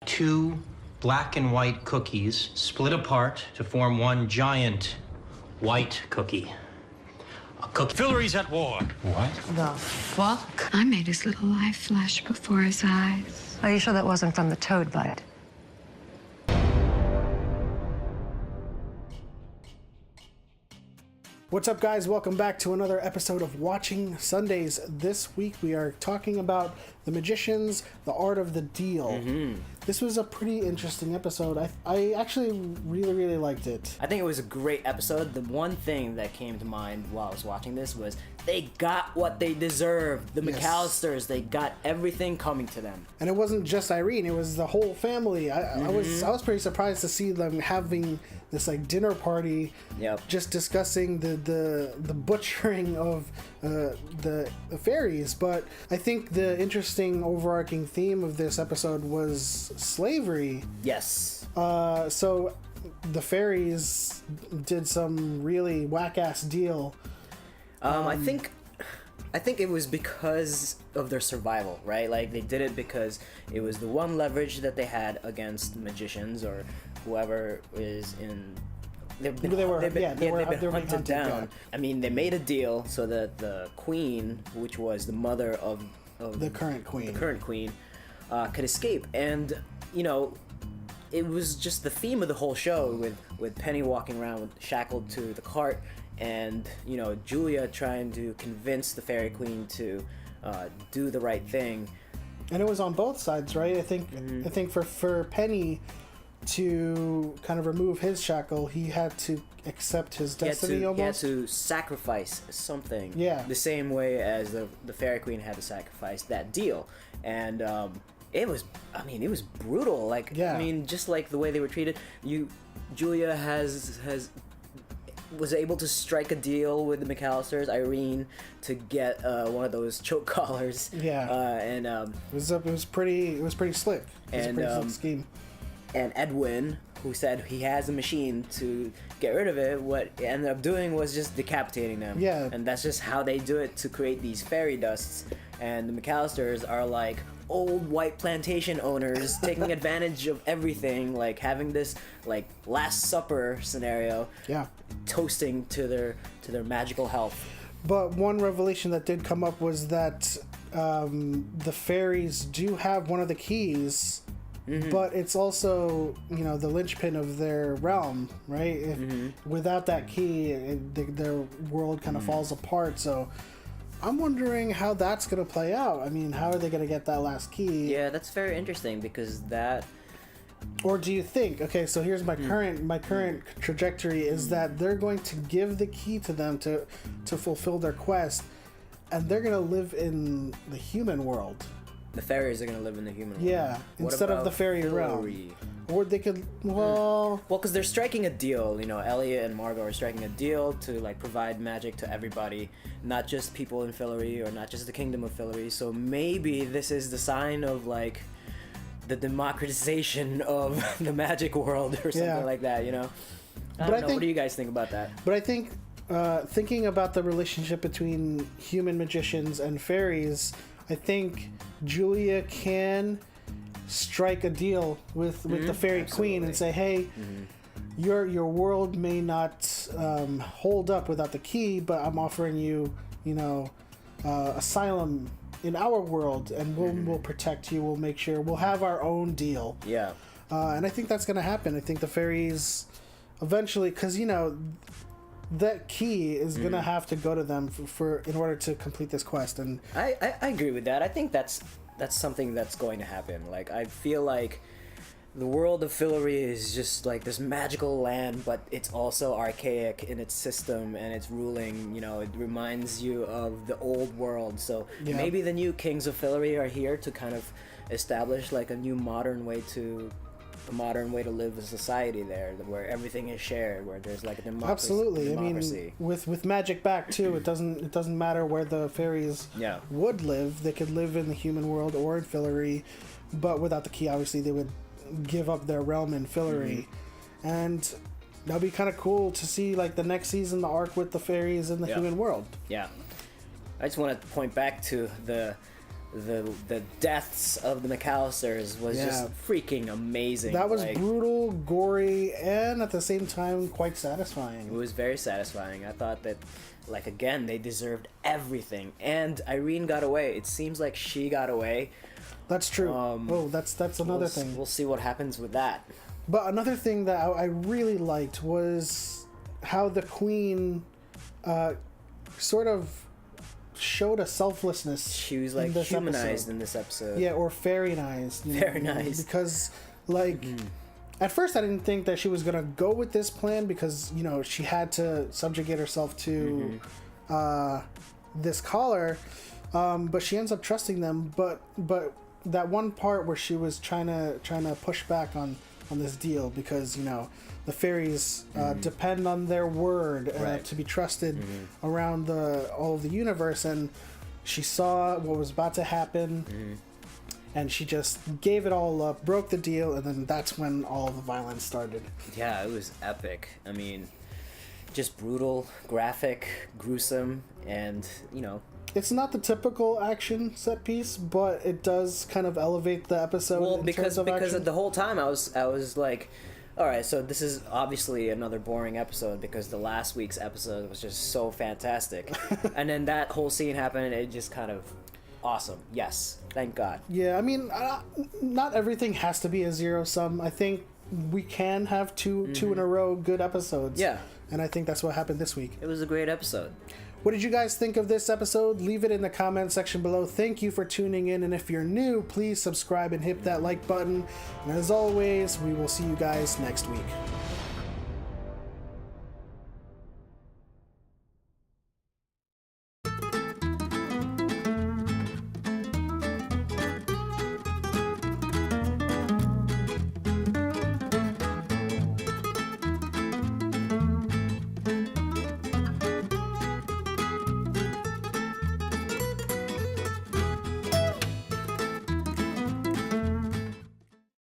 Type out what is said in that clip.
Two black and white cookies split apart to form one giant white cookie. A cookie. Fillory's at war. What? The fuck? I made his little life flash before his eyes. Are you sure that wasn't from the toad bite? What's up, guys? Welcome back to another episode of Watching Sundays. This week we are talking about The Magicians, The Art of the Deal. This was a pretty interesting episode. I actually really liked it. I think it was a great episode. The one thing that came to mind while I was watching this was they got what they deserved. The Yes. McAllisters, they got everything coming to them. And it wasn't just Irene, it was the whole family. I was pretty surprised to see them having this like dinner party, Yep. just discussing the butchering of the fairies. But I think the interesting overarching theme of this episode was slavery. Yes. So the fairies did some really whack-ass deal. I think it was because of their survival, right? Like they did it because it was the one leverage that they had against magicians or whoever is in. They've been hunted down. yeah. I mean, they made a deal so that the queen, which was the mother of The current queen. Could escape. And you know, it was just the theme of the whole show with Penny walking around shackled to the cart, and you know, Julia trying to convince the fairy queen to do the right thing. And it was on both sides, right? I think for Penny to kind of remove his shackle, he had to accept his destiny almost. He had to sacrifice something. Yeah. The same way as the fairy queen had to sacrifice that deal. And it was brutal. Like, Yeah. I mean, just like the way they were treated. Julia was able to strike a deal with the McAllisters, Irene, to get one of those choke collars. Yeah. And It was pretty slick. It was a pretty slick scheme. and Edwin, who said he has a machine to get rid of it, what it ended up doing was just decapitating them. Yeah. And that's just how they do it to create these fairy dusts. And the McAllisters are like old white plantation owners taking advantage of everything, like having this like Last Supper scenario. Yeah. Toasting to their magical health. But one revelation that did come up was that the fairies do have one of the keys, but it's also, you know, the linchpin of their realm, right? Without that key, their world kind of falls apart. So I'm wondering how that's going to play out. I mean, how are they going to get that last key? Yeah, that's very interesting because that. Or do you think, okay, so here's my current trajectory is that they're going to give the key to them to fulfill their quest, and they're going to live in the human world. The fairies are gonna live in the human world. Yeah, What instead of about the fairy Fillory? realm. Or they could, well, Well, because they're striking a deal. You know, Elliot and Margot are striking a deal to like provide magic to everybody, not just people in Fillory or not just the kingdom of Fillory. So maybe this is the sign of like the democratization of the magic world or something Yeah. like that. You know. But I know. think- What do you guys think about that? but I think thinking about the relationship between human magicians and fairies, I think Julia can strike a deal with the fairy queen and say, hey, your world may not hold up without the key, but I'm offering you, you know, asylum in our world, and we'll protect you. We'll make sure we'll have our own deal. Yeah. And I think that's going to happen. I think the fairies eventually, because, you know, that key is going to have to go to them for in order to complete this quest. And I agree with that. I think that's something that's going to happen. Like, I feel like the world of Fillory is just like this magical land, but it's also archaic in its system and its ruling. You know, it reminds you of the old world. So Yeah. maybe the new kings of Fillory are here to kind of establish like a new modern way to live a society there, where everything is shared, where there's like a democracy. absolutely, I mean, with magic back too, it doesn't matter where the fairies Yeah. would live. They could live in the human world or in Fillory, but without the key, obviously, they would give up their realm in Fillory, and that'd be kind of cool to see like the next season, the arc with the fairies in the Yeah. human world. Yeah. I just want to point back to the the deaths of the McAllisters was just freaking amazing. That was like, brutal, gory, and at the same time quite satisfying. It was very satisfying. I thought that, like, again, they deserved everything. And Irene got away. It seems like she got away. That's true. That's another thing. We'll see what happens with that. But another thing that I really liked was how the Queen sort of showed a selflessness. She was like humanized in this episode. Yeah, or fairy-nized. Fairy-nized. Because, like, at first I didn't think that she was gonna go with this plan because she had to subjugate herself to this collar, but she ends up trusting them. But that one part where she was trying to push back on this deal because the fairies depend on their word to be trusted around all of the universe, and she saw what was about to happen, and she just gave it all up, broke the deal, and then that's when all the violence started. Yeah, it was epic. I mean, just brutal, graphic, gruesome, and It's not the typical action set piece, but it does kind of elevate the episode. Well, in because terms of action. the whole time I was like, all right, so this is obviously another boring episode because the last week's episode was just so fantastic, and then that whole scene happened, and it just kind of awesome. Yes, thank God. Yeah, I mean, not everything has to be a zero sum. I think we can have two in a row good episodes. Yeah, and I think that's what happened this week. it was a great episode. What did you guys think of this episode? Leave it in the comment section below. Thank you for tuning in, and if you're new, please subscribe and hit that like button. And as always, we will see you guys next week.